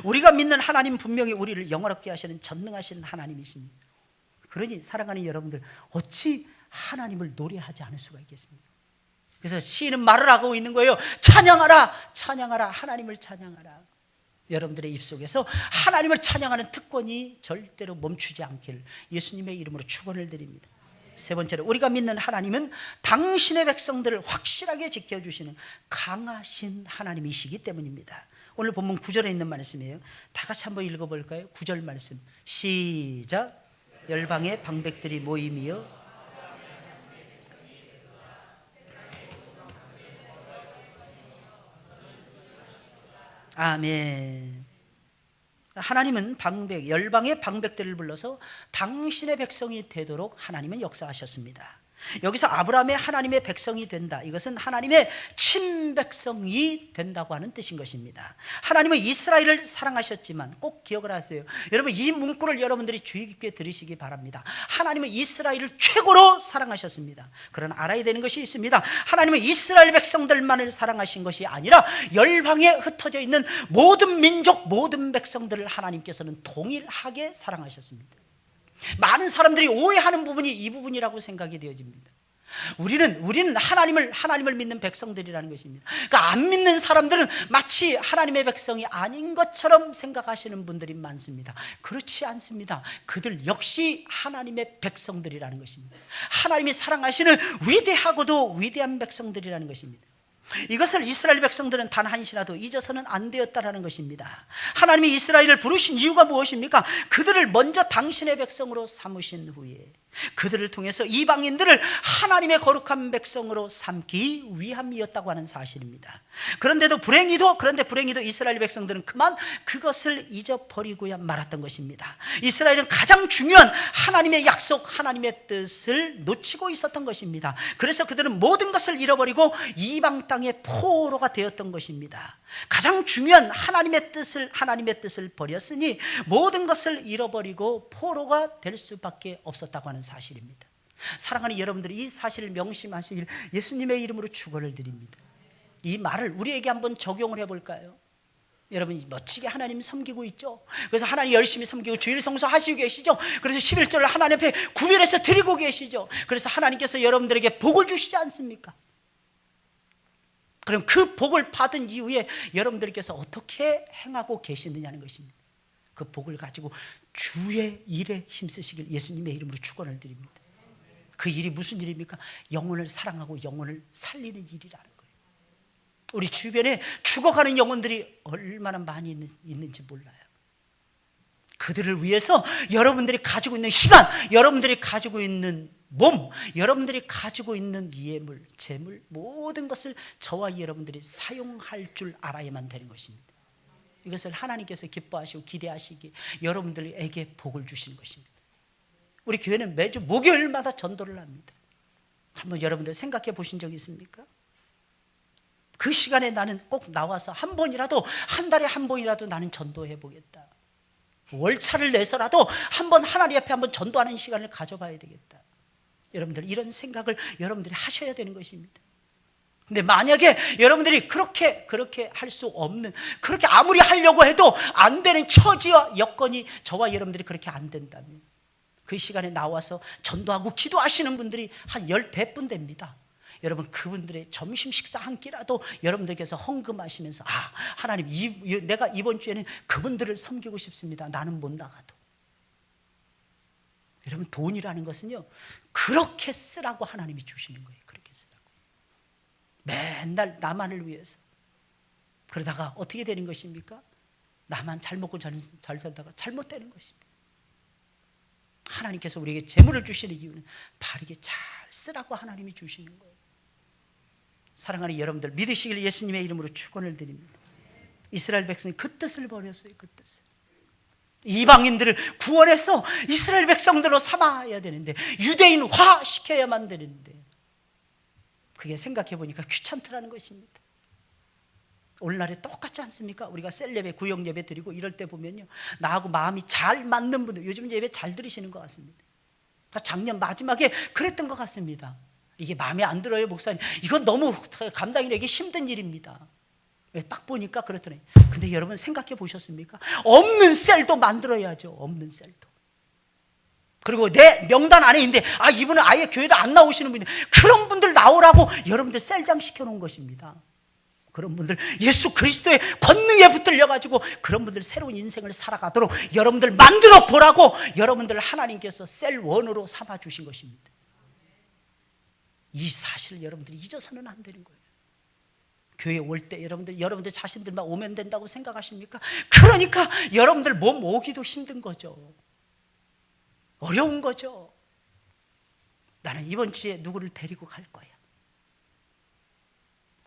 우리가 믿는 하나님 분명히 우리를 영화롭게 하시는 전능하신 하나님이십니다. 그러니 사랑하는 여러분들, 어찌 하나님을 노래하지 않을 수가 있겠습니까? 그래서 시인은 말을 하고 있는 거예요. 찬양하라, 찬양하라, 하나님을 찬양하라. 여러분들의 입속에서 하나님을 찬양하는 특권이 절대로 멈추지 않기를 예수님의 이름으로 축원을 드립니다. 세 번째로, 우리가 믿는 하나님은 당신의 백성들을 확실하게 지켜주시는 강하신 하나님이시기 때문입니다. 오늘 본문 9절에 있는 말씀이에요. 다 같이 한번 읽어볼까요? 9절 말씀 시작. 열방의 방백들이 모임이여 아멘. 하나님은 방백, 열방의 방백들을 불러서 당신의 백성이 되도록 하나님은 역사하셨습니다. 여기서 아브라함의 하나님의 백성이 된다, 이것은 하나님의 친백성이 된다고 하는 뜻인 것입니다. 하나님은 이스라엘을 사랑하셨지만 꼭 기억을 하세요. 여러분, 이 문구를 여러분들이 주의 깊게 들으시기 바랍니다. 하나님은 이스라엘을 최고로 사랑하셨습니다. 그러나 알아야 되는 것이 있습니다. 하나님은 이스라엘 백성들만을 사랑하신 것이 아니라 열방에 흩어져 있는 모든 민족, 모든 백성들을 하나님께서는 동일하게 사랑하셨습니다. 많은 사람들이 오해하는 부분이 이 부분이라고 생각이 되어집니다. 우리는 하나님을 믿는 백성들이라는 것입니다. 그러니까 안 믿는 사람들은 마치 하나님의 백성이 아닌 것처럼 생각하시는 분들이 많습니다. 그렇지 않습니다. 그들 역시 하나님의 백성들이라는 것입니다. 하나님이 사랑하시는 위대하고도 위대한 백성들이라는 것입니다. 이것을 이스라엘 백성들은 단 한시라도 잊어서는 안 되었다라는 것입니다. 하나님이 이스라엘을 부르신 이유가 무엇입니까? 그들을 먼저 당신의 백성으로 삼으신 후에 그들을 통해서 이방인들을 하나님의 거룩한 백성으로 삼기 위함이었다고 하는 사실입니다. 그런데 불행히도 이스라엘 백성들은 그만 그것을 잊어버리고야 말았던 것입니다. 이스라엘은 가장 중요한 하나님의 약속, 하나님의 뜻을 놓치고 있었던 것입니다. 그래서 그들은 모든 것을 잃어버리고 이방 땅의 포로가 되었던 것입니다. 가장 중요한 하나님의 뜻을 버렸으니 모든 것을 잃어버리고 포로가 될 수밖에 없었다고 하는 사실입니다. 사랑하는 여러분들이 이 사실을 명심하시길 예수님의 이름으로 축원을 드립니다. 이 말을 우리에게 한번 적용을 해볼까요? 여러분 멋지게 하나님 섬기고 있죠. 그래서 하나님 열심히 섬기고 주일 성수하시고 계시죠. 그래서 11조를 하나님 앞에 구별해서 드리고 계시죠. 그래서 하나님께서 여러분들에게 복을 주시지 않습니까? 그럼 그 복을 받은 이후에 여러분들께서 어떻게 행하고 계시느냐는 것입니다. 그 복을 가지고 주의 일에 힘쓰시길 예수님의 이름으로 축원을 드립니다. 그 일이 무슨 일입니까? 영혼을 사랑하고 영혼을 살리는 일이라는 거예요. 우리 주변에 죽어가는 영혼들이 얼마나 많이 있는지 몰라요. 그들을 위해서 여러분들이 가지고 있는 시간, 여러분들이 가지고 있는 몸, 여러분들이 가지고 있는 예물, 재물, 모든 것을 저와 여러분들이 사용할 줄 알아야만 되는 것입니다. 이것을 하나님께서 기뻐하시고 기대하시기에 여러분들에게 복을 주시는 것입니다. 우리 교회는 매주 목요일마다 전도를 합니다. 한번 여러분들 생각해 보신 적 있습니까? 그 시간에 나는 꼭 나와서 한 번이라도, 한 달에 한 번이라도 나는 전도해 보겠다. 월차를 내서라도 한번 하나님 앞에 한번 전도하는 시간을 가져봐야 되겠다. 여러분들 이런 생각을 여러분들이 하셔야 되는 것입니다. 근데 만약에 여러분들이 그렇게 할 수 없는, 그렇게 아무리 하려고 해도 안 되는 처지와 여건이 저와 여러분들이 그렇게 안 된다면 그 시간에 나와서 전도하고 기도하시는 분들이 한 10분 됩니다. 여러분 그분들의 점심 식사 한 끼라도 여러분들께서 헌금하시면서 하나님 내가 이번 주에는 그분들을 섬기고 싶습니다. 나는 못 나가도. 여러분 돈이라는 것은요 그렇게 쓰라고 하나님이 주시는 거예요. 그렇게 쓰라고. 맨날 나만을 위해서. 그러다가 어떻게 되는 것입니까? 나만 잘 먹고 잘 살다가 잘못되는 것입니다. 하나님께서 우리에게 재물을 주시는 이유는 바르게 잘 쓰라고 하나님이 주시는 거예요. 사랑하는 여러분들 믿으시길 예수님의 이름으로 축원을 드립니다. 이스라엘 백성이 그 뜻을 버렸어요. 그 뜻을. 이방인들을 구원해서 이스라엘 백성들로 삼아야 되는데 유대인화 시켜야만 되는데 그게 생각해 보니까 귀찮더라는 것입니다. 오늘날에 똑같지 않습니까? 우리가 셀예배, 구역예배 드리고 이럴 때 보면요 나하고 마음이 잘 맞는 분들, 요즘 예배 잘 들으시는 것 같습니다. 작년 마지막에 그랬던 것 같습니다. 이게 마음에 안 들어요 목사님. 이건 너무 감당이 되기 힘든 일입니다. 딱 보니까 그렇더니. 근데 여러분 생각해 보셨습니까? 없는 셀도 만들어야죠. 없는 셀도. 그리고 내 명단 안에 있는데 이분은 아예 교회도 안 나오시는 분인데 그런 분들 나오라고 여러분들 셀장 시켜놓은 것입니다. 그런 분들 예수 그리스도의 권능에 붙들려가지고 그런 분들 새로운 인생을 살아가도록 여러분들 만들어 보라고 여러분들 하나님께서 셀원으로 삼아주신 것입니다. 이 사실을 여러분들이 잊어서는 안 되는 거예요. 교회 올 때 여러분들 자신들만 오면 된다고 생각하십니까? 그러니까 여러분들 몸 오기도 힘든 거죠. 어려운 거죠. 나는 이번 주에 누구를 데리고 갈 거야.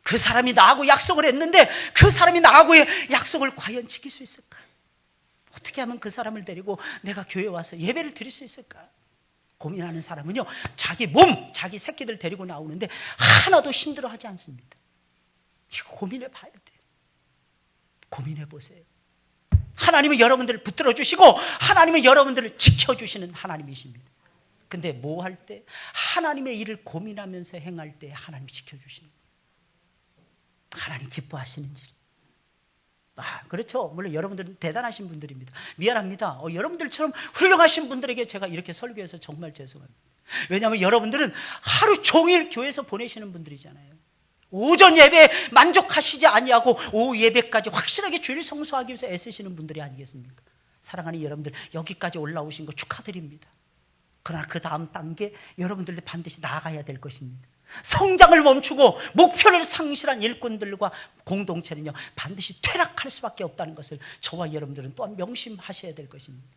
그 사람이 나하고 약속을 했는데 그 사람이 나하고의 약속을 과연 지킬 수 있을까? 어떻게 하면 그 사람을 데리고 내가 교회에 와서 예배를 드릴 수 있을까? 고민하는 사람은요 자기 몸, 자기 새끼들 데리고 나오는데 하나도 힘들어하지 않습니다. 이거 고민해 봐야 돼요. 고민해 보세요. 하나님은 여러분들을 붙들어 주시고 하나님은 여러분들을 지켜주시는 하나님이십니다. 근데 뭐 할 때? 하나님의 일을 고민하면서 행할 때 하나님이 지켜주시는 거예요. 하나님 기뻐하시는 일. 그렇죠. 물론 여러분들은 대단하신 분들입니다. 미안합니다. 여러분들처럼 훌륭하신 분들에게 제가 이렇게 설교해서 정말 죄송합니다. 왜냐하면 여러분들은 하루 종일 교회에서 보내시는 분들이잖아요. 오전 예배에 만족하시지 아니하고 오후 예배까지 확실하게 주일 성수하기 위해서 애쓰시는 분들이 아니겠습니까? 사랑하는 여러분들 여기까지 올라오신 거 축하드립니다. 그러나 그 다음 단계 여러분들도 반드시 나아가야 될 것입니다. 성장을 멈추고 목표를 상실한 일꾼들과 공동체는요 반드시 퇴락할 수밖에 없다는 것을 저와 여러분들은 또한 명심하셔야 될 것입니다.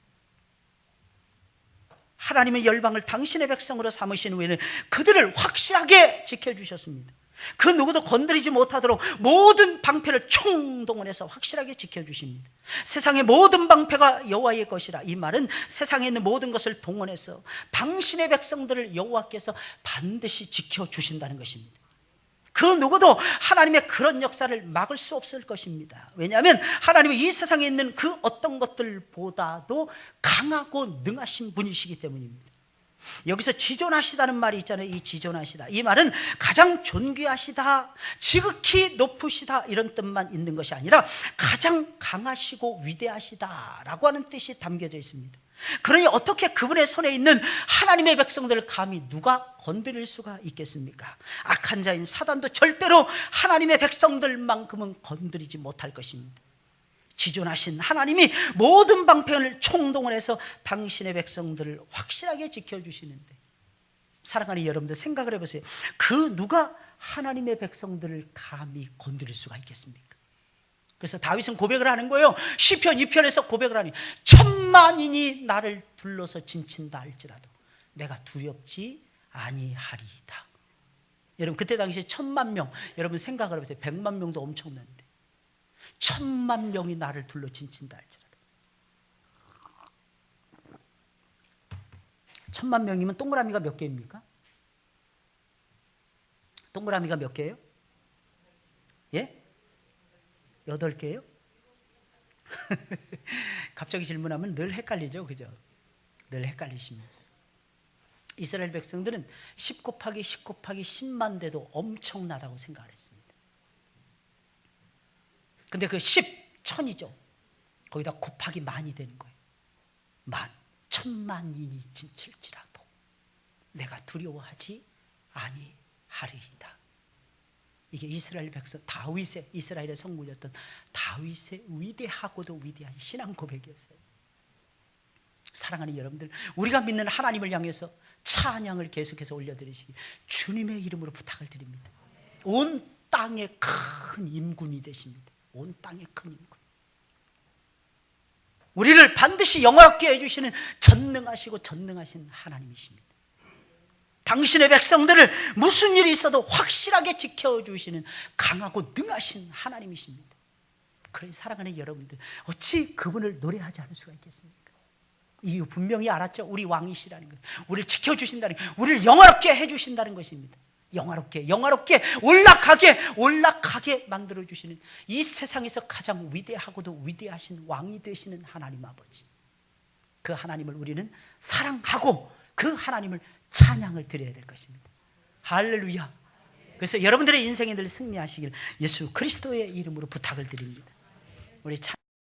하나님의 열방을 당신의 백성으로 삼으신 후에는 그들을 확실하게 지켜주셨습니다. 그 누구도 건드리지 못하도록 모든 방패를 총동원해서 확실하게 지켜주십니다. 세상의 모든 방패가 여호와의 것이라. 이 말은 세상에 있는 모든 것을 동원해서 당신의 백성들을 여호와께서 반드시 지켜주신다는 것입니다. 그 누구도 하나님의 그런 역사를 막을 수 없을 것입니다. 왜냐하면 하나님은 이 세상에 있는 그 어떤 것들보다도 강하고 능하신 분이시기 때문입니다. 여기서 지존하시다는 말이 있잖아요. 이 지존하시다, 이 말은 가장 존귀하시다, 지극히 높으시다 이런 뜻만 있는 것이 아니라 가장 강하시고 위대하시다라고 하는 뜻이 담겨져 있습니다. 그러니 어떻게 그분의 손에 있는 하나님의 백성들을 감히 누가 건드릴 수가 있겠습니까? 악한 자인 사단도 절대로 하나님의 백성들만큼은 건드리지 못할 것입니다. 지존하신 하나님이 모든 방편을 총동원해서 당신의 백성들을 확실하게 지켜주시는데, 사랑하는 여러분들 생각을 해보세요. 그 누가 하나님의 백성들을 감히 건드릴 수가 있겠습니까? 그래서 다윗은 고백을 하는 거예요. 시편 2편에서 고백을 하니, 천만인이 나를 둘러서 진친다 할지라도 내가 두렵지 아니하리이다. 여러분 그때 당시에 1000만 명, 여러분 생각을 해보세요. 100만 명도 엄청난데 1000만 명이 나를 둘러 진친다 할지라도, 1000만 명이면 동그라미가 몇 개입니까? 동그라미가 몇 개예요? 예? 8개예요? 갑자기 질문하면 늘 헷갈리죠, 그죠? 늘 헷갈리십니다. 이스라엘 백성들은 10 곱하기 10 곱하기 10만 돼도 엄청나다고 생각을 했습니다. 근데 그 10, 천이죠. 거기다 곱하기 만이 되는 거예요. 만, 천만인이 진칠지라도 내가 두려워하지 아니하리이다. 이게 이스라엘 백성, 다윗의, 이스라엘의 성군이었던 다윗의 위대하고도 위대한 신앙 고백이었어요. 사랑하는 여러분들, 우리가 믿는 하나님을 향해서 찬양을 계속해서 올려드리시기 주님의 이름으로 부탁을 드립니다. 온 땅의 큰 임군이 되십니다. 온 땅의 큰 임군. 우리를 반드시 영화롭게 해주시는 전능하시고 전능하신 하나님이십니다. 당신의 백성들을 무슨 일이 있어도 확실하게 지켜주시는 강하고 능하신 하나님이십니다. 그러니 사랑하는 여러분들, 어찌 그분을 노래하지 않을 수가 있겠습니까? 이유 분명히 알았죠. 우리 왕이시라는 것, 우리를 지켜주신다는 것, 우리를 영화롭게 해주신다는 것입니다. 영화롭게 올락하게 만들어주시는, 이 세상에서 가장 위대하고도 위대하신 왕이 되시는 하나님 아버지, 그 하나님을 우리는 사랑하고 그 하나님을 찬양을 드려야 될 것입니다. 할렐루야. 그래서 여러분들의 인생에 늘 승리하시길 예수 그리스도의 이름으로 부탁을 드립니다. 우리 찬양